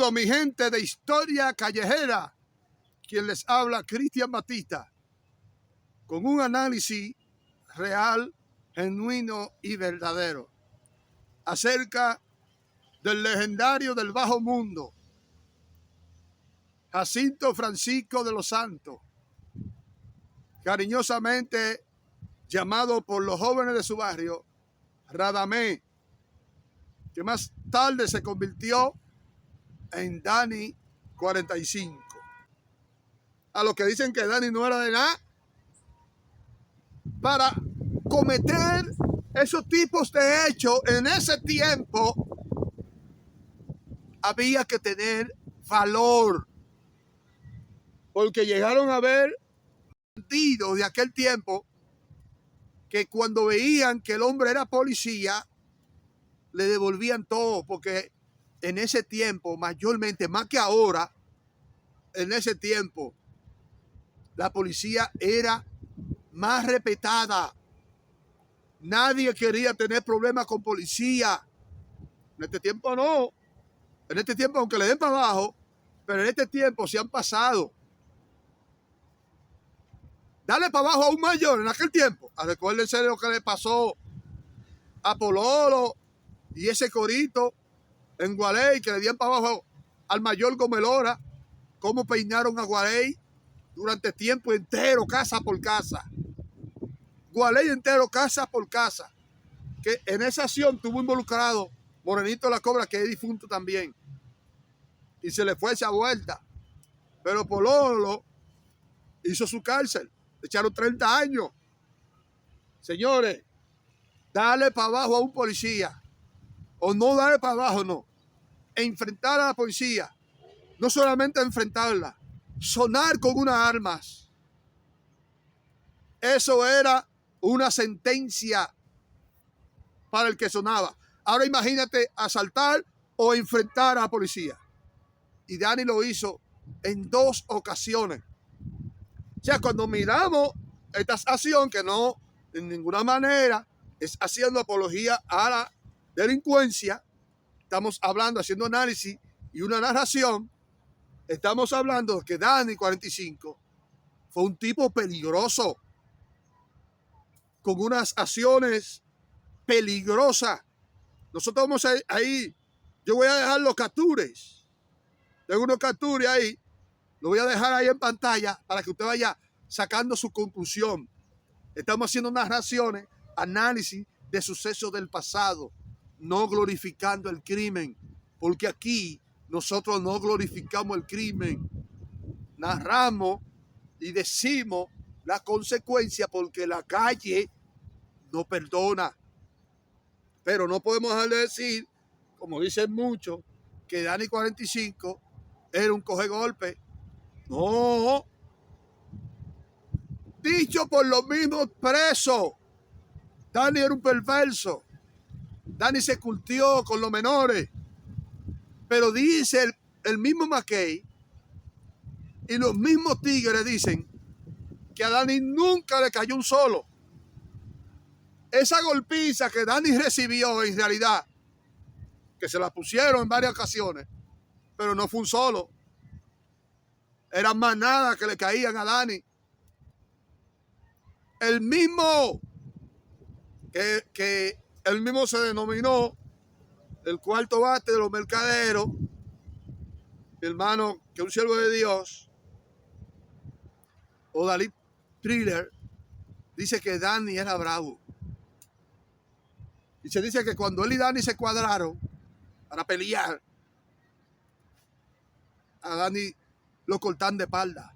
Saludos, mi gente de Historia Callejera. Quien les habla, Cristian Batista, con un análisis real, genuino y verdadero acerca del legendario del bajo mundo, Jacinto Francisco de los Santos, cariñosamente llamado por los jóvenes de su barrio Radamés, que más tarde se convirtió en Dani 45. A los que dicen que Dani no era de nada, para cometer esos tipos de hechos en ese tiempo había que tener valor, porque llegaron a ver bandidos de aquel tiempo que cuando veían que el hombre era policía le devolvían todo, porque en ese tiempo, mayormente, más que ahora, en ese tiempo la policía era más respetada. Nadie quería tener problemas con policía. En este tiempo no. En este tiempo, aunque le den para abajo, pero en este tiempo se han pasado. Dale para abajo a un mayor en aquel tiempo. Recuérdense de lo que le pasó a Pololo y ese corito en Gualey, que le dieron para abajo al mayor Gomelora. Cómo peinaron a Gualey durante tiempo entero, casa por casa. Gualey entero, casa por casa. Que en esa acción tuvo involucrado Morenito la Cobra, que es difunto también. Y se le fue esa vuelta. Pero Pololo hizo su cárcel. Le echaron 30 años. Señores, dale para abajo a un policía. O no darle para abajo, no. Enfrentar a la policía. No solamente enfrentarla. Sonar con unas armas. Eso era una sentencia para el que sonaba. Ahora imagínate asaltar o enfrentar a la policía. Y Dani lo hizo en 2 ocasiones. O sea, cuando miramos esta acción, que no de ninguna manera es haciendo apología a la delincuencia, estamos hablando, haciendo análisis y una narración, estamos hablando de que Dani 45 fue un tipo peligroso, con unas acciones peligrosas. Nosotros vamos ahí, yo voy a dejar los captures. Tengo unos captures ahí, lo voy a dejar ahí en pantalla para que usted vaya sacando su conclusión. Estamos haciendo narraciones, análisis de sucesos del pasado, no glorificando el crimen, porque aquí nosotros no glorificamos el crimen, narramos y decimos la consecuencia, porque la calle no perdona. Pero no podemos dejar de decir, como dicen muchos, que Dani 45 era un coge golpe. No. Dicho por los mismos presos, Dani era un perverso. Dani se curtió con los menores. Pero dice el mismo Mackey y los mismos tigres dicen que a Dani nunca le cayó un solo. Esa golpiza que Dani recibió, en realidad, que se la pusieron en varias ocasiones, pero no fue un solo. Eran manadas que le caían a Dani. El mismo que él mismo se denominó el cuarto bate de los mercaderos, mi hermano, que es un siervo de Dios, o Dalí Thriller, dice que Dani era bravo. Y se dice que cuando él y Dani se cuadraron para pelear, a Dani lo cortan de espalda.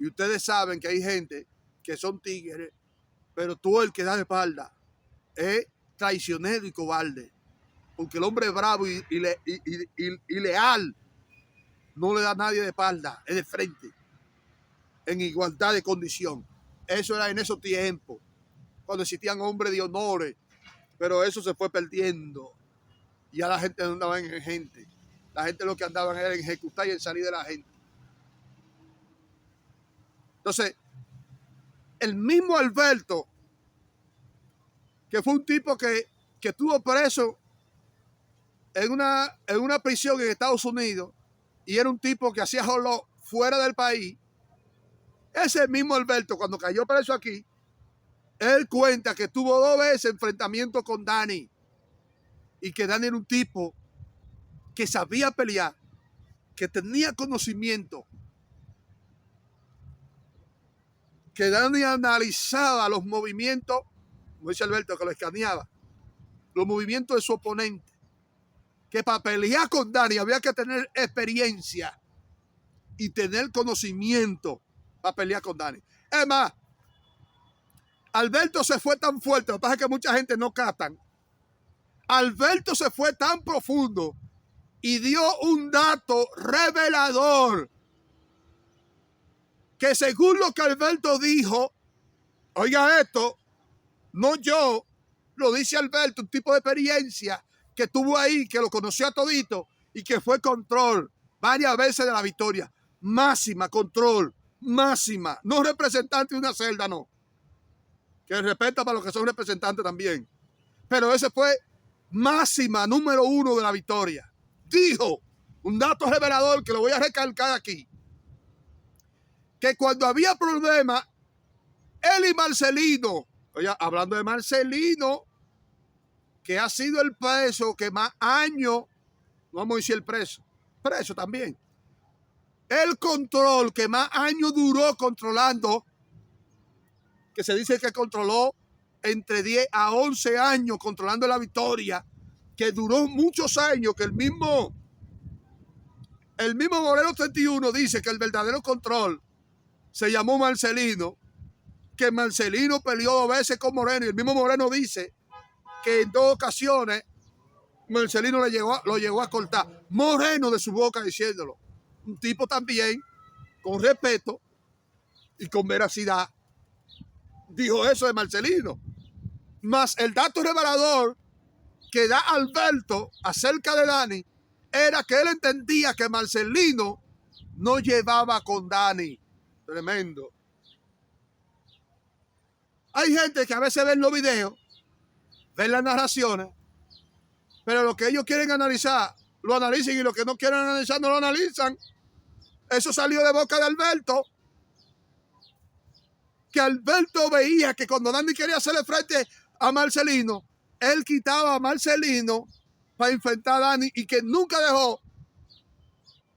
Y ustedes saben que hay gente que son tigres, pero tú el que da de espalda es traicionero y cobarde. Porque el hombre bravo y leal no le da a nadie de espalda, es de frente, en igualdad de condición. Eso era en esos tiempos, cuando existían hombres de honores, pero eso se fue perdiendo. Ya la gente no andaba en gente. La gente lo que andaba era en ejecutar y en salir de la gente. Entonces, el mismo Alberto, que fue un tipo que estuvo preso en una prisión en Estados Unidos y era un tipo que hacía joló fuera del país. Ese mismo Alberto, cuando cayó preso aquí, él cuenta que tuvo 2 veces enfrentamientos con Dani y que Dani era un tipo que sabía pelear, que tenía conocimiento, que Dani analizaba los movimientos, como dice Alberto, que lo escaneaba, los movimientos de su oponente, que para pelear con Dani había que tener experiencia y tener conocimiento para pelear con Dani. Es más, Alberto se fue tan fuerte, lo que pasa es que mucha gente no captan. Alberto se fue tan profundo y dio un dato revelador que según lo que Alberto dijo, oiga esto, no yo, lo dice Alberto, un tipo de experiencia que estuvo ahí, que lo conoció a todito y que fue control varias veces de la victoria. Máxima, control, máxima, no representante de una celda, no. Que respeta para los que son representantes también. Pero ese fue máxima, número 1 de la victoria. Dijo, un dato revelador que lo voy a recalcar aquí, que cuando había problemas, él y Marcelino, oye, hablando de Marcelino, que ha sido el preso que más años, no vamos a decir el preso también, el control que más años duró controlando, que se dice que controló entre 10 a 11 años controlando la victoria, que duró muchos años, que el mismo Moreno 31 dice que el verdadero control se llamó Marcelino, que Marcelino peleó 2 veces con Moreno y el mismo Moreno dice que en 2 ocasiones Marcelino lo llegó a cortar. Moreno de su boca diciéndolo. Un tipo también con respeto y con veracidad dijo eso de Marcelino. Más el dato revelador que da Alberto acerca de Dani era que él entendía que Marcelino no llevaba con Dani. Tremendo. Hay gente que a veces ven los videos, ven las narraciones, pero lo que ellos quieren analizar, lo analizan y lo que no quieren analizar no lo analizan. Eso salió de boca de Alberto. Que Alberto veía que cuando Dani quería hacerle frente a Marcelino, él quitaba a Marcelino para enfrentar a Dani y que nunca dejó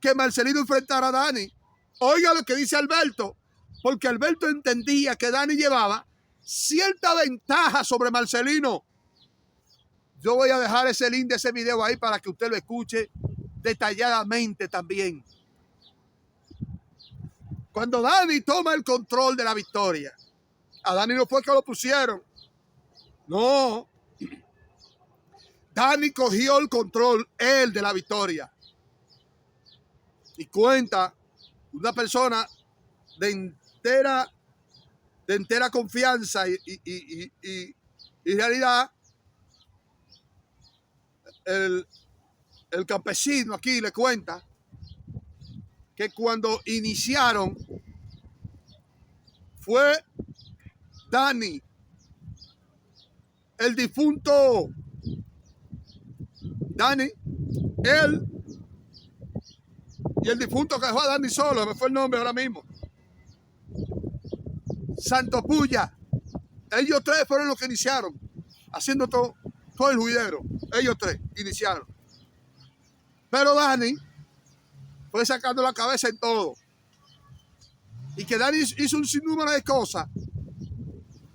que Marcelino enfrentara a Dani. Oiga lo que dice Alberto, porque Alberto entendía que Dani llevaba cierta ventaja sobre Marcelino. Yo voy a dejar ese link de ese video ahí para que usted lo escuche detalladamente también. Cuando Dani toma el control de la victoria, a Dani no fue que lo pusieron. No. Dani cogió el control, él, de la victoria. Y cuenta una persona de entera confianza y realidad. El campesino aquí le cuenta que cuando iniciaron fue Dani, el difunto Dani, él y el difunto que dejó a Dani solo, me fue el nombre ahora mismo, Santo Puya. Ellos 3 fueron los que iniciaron, haciendo todo el juidero. Ellos 3 iniciaron. Pero Dani fue sacando la cabeza en todo. Y que Dani hizo un sinnúmero de cosas.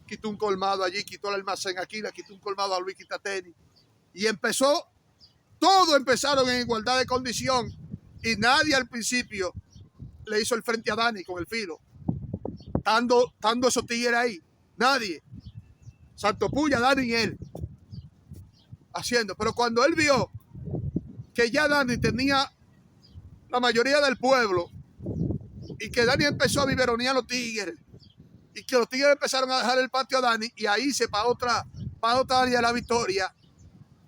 Quitó un colmado allí, quitó el almacén aquí, le quitó un colmado a Luis Quitateni. Y todos empezaron en igualdad de condición. Y nadie al principio le hizo el frente a Dani con el filo. Estando esos tigres ahí. Nadie. Santo Puya, Dani y él. Haciendo. Pero cuando él vio que ya Dani tenía la mayoría del pueblo y que Dani empezó a biberonear a los tigres y que los tigres empezaron a dejar el patio a Dani y a irse para otra área de la victoria,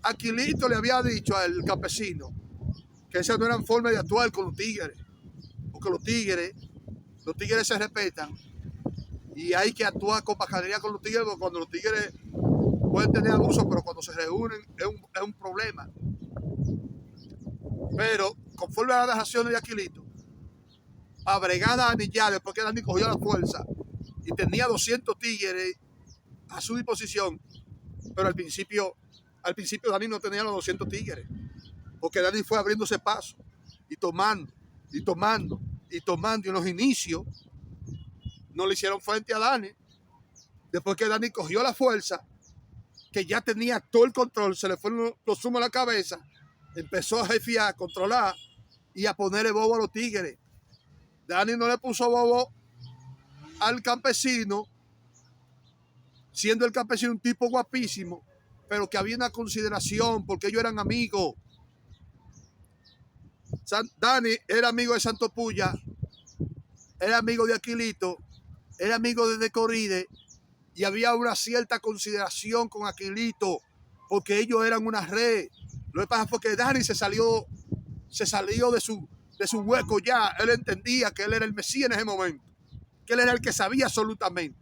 Aquilito le había dicho al campesino que esas no eran formas de actuar con los tigres, porque los tigres se respetan y hay que actuar con bacanería con los tigres, porque cuando los tigres pueden tener abuso, pero cuando se reúnen es un problema. Pero conforme a las narraciones de Aquilito, a bregar a Dani ya, después que Dani cogió la fuerza y tenía 200 tigres a su disposición, pero al principio Dani no tenía los 200 tigres, porque Dani fue abriéndose paso y tomando, y tomando, y tomando, y en los inicios no le hicieron frente a Dani. Después que Dani cogió la fuerza, que ya tenía todo el control, se le fueron los humos a la cabeza, empezó a jefiar, a controlar y a ponerle bobo a los tigres. Dani no le puso bobo al campesino, siendo el campesino un tipo guapísimo, pero que había una consideración porque ellos eran amigos. Dani era amigo de Santo Puya, era amigo de Aquilito, era amigo de Decoride, y había una cierta consideración con Aquilito porque ellos eran una red. Lo que pasa fue que Dani se salió de su hueco ya. Él entendía que él era el Mesías en ese momento, que él era el que sabía absolutamente.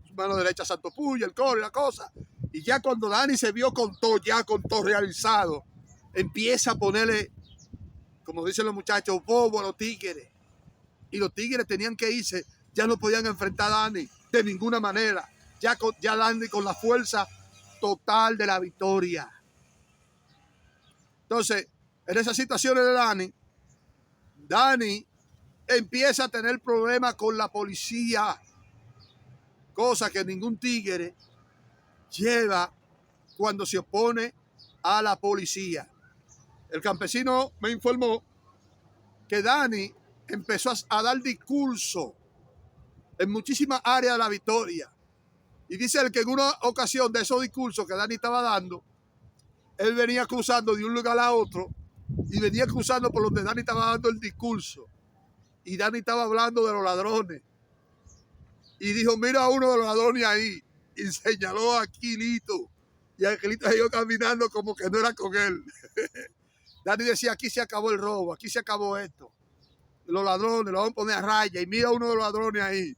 Su mano derecha Santo Puya, el coro y la cosa. Y ya cuando Dani se vio con todo realizado, empieza a ponerle, como dicen los muchachos, bobo a los tigres. Y los tigres tenían que irse, ya no podían enfrentar a Dani de ninguna manera. Ya Dani con la fuerza total de la victoria. Entonces, en esas situaciones de Dani empieza a tener problemas con la policía, cosa que ningún tigre lleva cuando se opone a la policía. El campesino me informó que Dani empezó a dar discurso en muchísimas áreas de la victoria. Y dice él que en una ocasión de esos discursos que Dani estaba dando, él venía cruzando de un lugar a otro y venía cruzando por donde Dani estaba dando el discurso. Y Dani estaba hablando de los ladrones. Y dijo, mira a uno de los ladrones ahí. Y señaló a Aquilito. Y Aquilito siguió caminando como que no era con él. Dani decía, aquí se acabó el robo, aquí se acabó esto. Los ladrones, lo van a poner a raya. Y mira a uno de los ladrones ahí.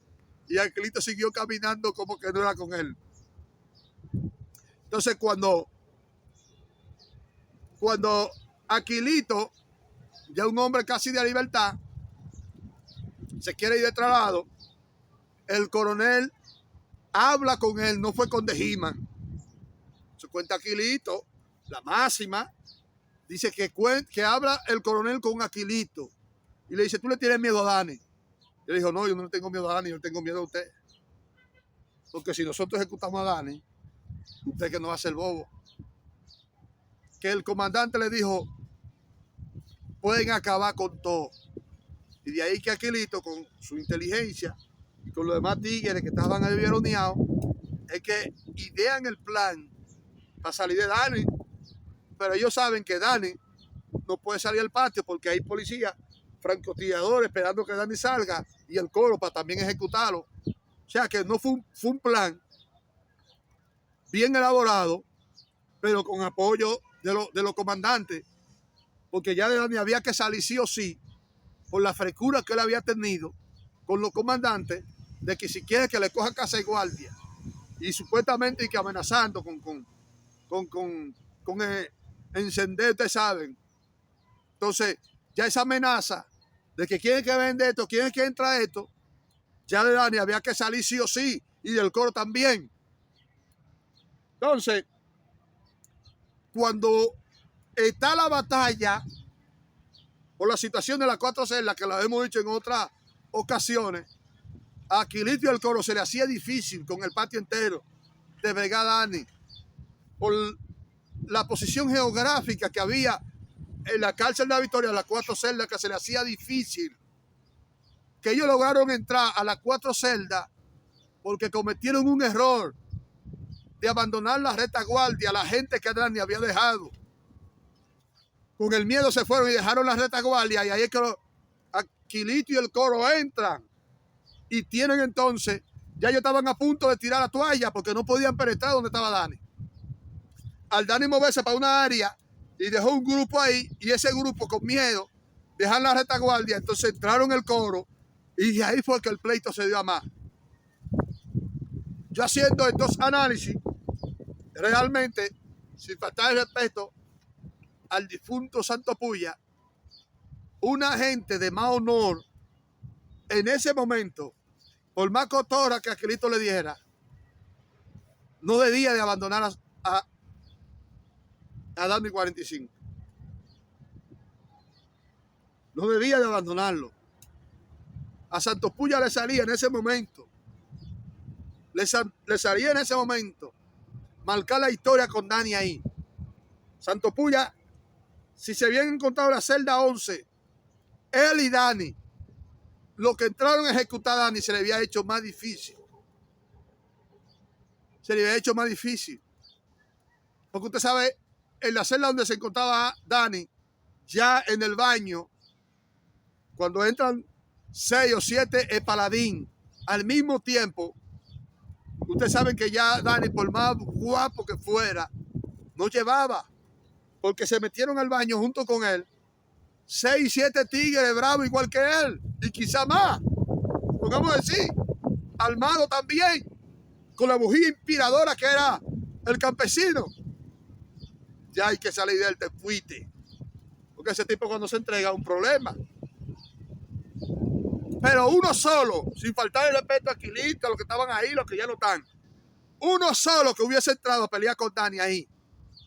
Y Aquilito siguió caminando como que no era con él. Entonces cuando Aquilito, ya un hombre casi de libertad, se quiere ir de traslado, el coronel habla con él, no fue con Dejiman. Se cuenta Aquilito, la máxima, dice que habla el coronel con Aquilito. Y le dice, ¿tú le tienes miedo a Dani? Y le dijo, no, yo no le tengo miedo a Dani, yo le tengo miedo a usted. Porque si nosotros ejecutamos a Dani, usted que no va a ser bobo. Que el comandante le dijo, pueden acabar con todo. Y de ahí que Aquilito, con su inteligencia y con los demás tigres que estaban ahí vieroneados, es que idean el plan para salir de Dani. Pero ellos saben que Dani no puede salir al patio porque hay policías, francotiradores esperando que Dani salga y el coro para también ejecutarlo. O sea que no fue un plan bien elaborado, pero con apoyo de los comandantes, porque ya de Dani había que salir sí o sí, por la frescura que él había tenido con los comandantes, de que si quiere que le cojan casa y guardia, y supuestamente y que amenazando con encender, ustedes saben. Entonces, ya esa amenaza de que quieren que venda esto, quieren que entra esto, ya de Dani había que salir sí o sí, y del coro también. Entonces, cuando está la batalla por la situación de las 4 celdas, que la hemos dicho en otras ocasiones, a Aquilito y el coro se le hacía difícil con el patio entero de bregar a Dani por la posición geográfica que había en la cárcel de la Victoria, las 4 celdas, que se le hacía difícil. Que ellos lograron entrar a las 4 celdas porque cometieron un error de abandonar la retaguardia a la gente que Dani había dejado. Con el miedo se fueron y dejaron la retaguardia, y ahí es que Aquilito y el coro entran y tienen entonces, ya ellos estaban a punto de tirar la toalla porque no podían penetrar donde estaba Dani. Al Dani moverse para una área y dejó un grupo ahí, y ese grupo con miedo dejan la retaguardia, entonces entraron el coro y de ahí fue que el pleito se dio a más. Yo haciendo estos análisis, realmente, sin faltar el respeto al difunto Santo Puya, una gente de más honor en ese momento, por más cotorra que Aquilito le diera, no debía de abandonar a Dani 45. No debía de abandonarlo. A Santo Puya le salía en ese momento. Le salía en ese momento marcar la historia con Dani ahí. Santo Puya, si se habían encontrado la celda 11, él y Dani, los que entraron a ejecutar a Dani, se le había hecho más difícil. Se le había hecho más difícil. Porque usted sabe, en la celda donde se encontraba Dani, ya en el baño, cuando entran 6 o 7 paladín al mismo tiempo, ustedes saben que ya Dani, por más guapo que fuera, no llevaba, porque se metieron al baño junto con él 6, 7 tigres bravos igual que él, y quizá más, pongamos a decir, armado también, con la bujía inspiradora que era el campesino. Ya hay que salir de él, te fuiste, porque ese tipo cuando se entrega es un problema. Pero uno solo, sin faltar el respeto a Aquilito, a los que estaban ahí, los que ya no están, uno solo que hubiese entrado a pelear con Dani ahí,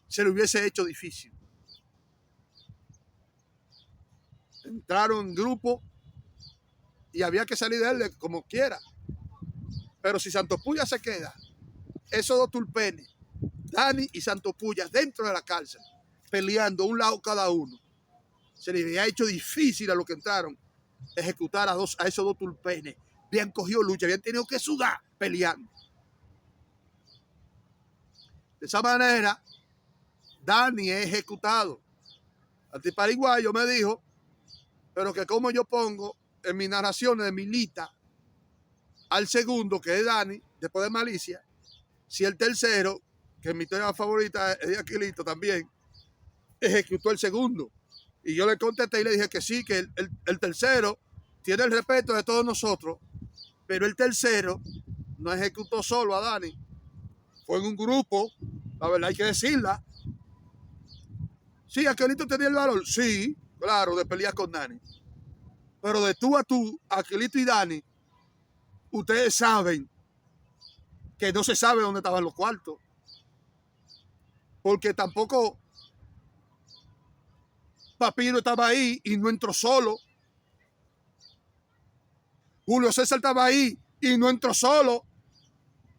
se le hubiese hecho difícil. Entraron en grupo y había que salir de él como quiera. Pero si Santo Puya se queda, esos dos tulpenes, Dani y Santo Puya, dentro de la cárcel, peleando un lado cada uno, se les había hecho difícil a los que entraron ejecutar a esos dos tulpenes. Habían cogido lucha, habían tenido que sudar peleando. De esa manera, Dani es ejecutado. Antipariguayo me dijo, pero que como yo pongo en mis narraciones de Milita al segundo, que es Dani, después de Malicia, si el tercero, que es mi historia favorita, es de Aquilito también, ejecutó el segundo. Y yo le contesté y le dije que sí, que el tercero tiene el respeto de todos nosotros, pero el tercero no ejecutó solo a Dani, fue en un grupo, la verdad hay que decirla. Sí, Aquilito tenía el valor, sí, claro, de pelear con Dani. Pero de tú a tú, Aquilito y Dani, ustedes saben que no se sabe dónde estaban los cuartos. Porque tampoco Papiro estaba ahí y no entró solo. Julio César estaba ahí y no entró solo.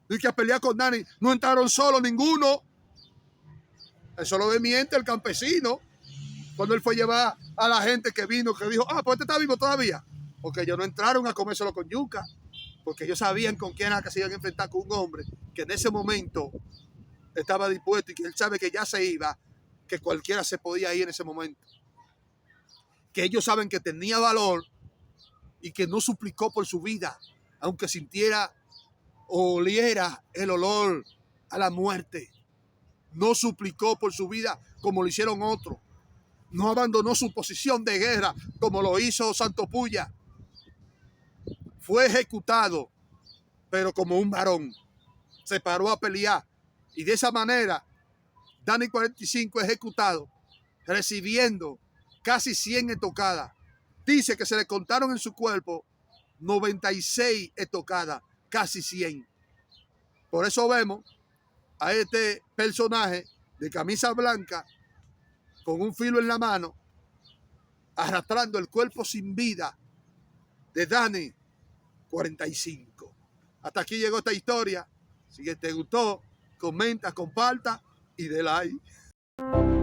Y que a pelear con Dani, no entraron solos ninguno. Eso lo desmiente el campesino. Cuando él fue a llevar a la gente que vino, que dijo, pues este está vivo todavía. Porque ellos no entraron a comérselo con yuca. Porque ellos sabían con quién era que se iban a enfrentar, con un hombre que en ese momento estaba dispuesto y que él sabe que ya se iba, que cualquiera se podía ir en ese momento. Que ellos saben que tenía valor y que no suplicó por su vida, aunque sintiera o oliera el olor a la muerte. No suplicó por su vida como lo hicieron otros. No abandonó su posición de guerra como lo hizo Santo Puya. Fue ejecutado, pero como un varón. Se paró a pelear. Y de esa manera, Dani 45 ejecutado, recibiendo casi 100 estocadas. Dice que se le contaron en su cuerpo 96 estocadas, casi 100. Por eso vemos a este personaje de camisa blanca con un filo en la mano, arrastrando el cuerpo sin vida de Dani 45. Hasta aquí llegó esta historia. Si te gustó, comenta, comparta y de like.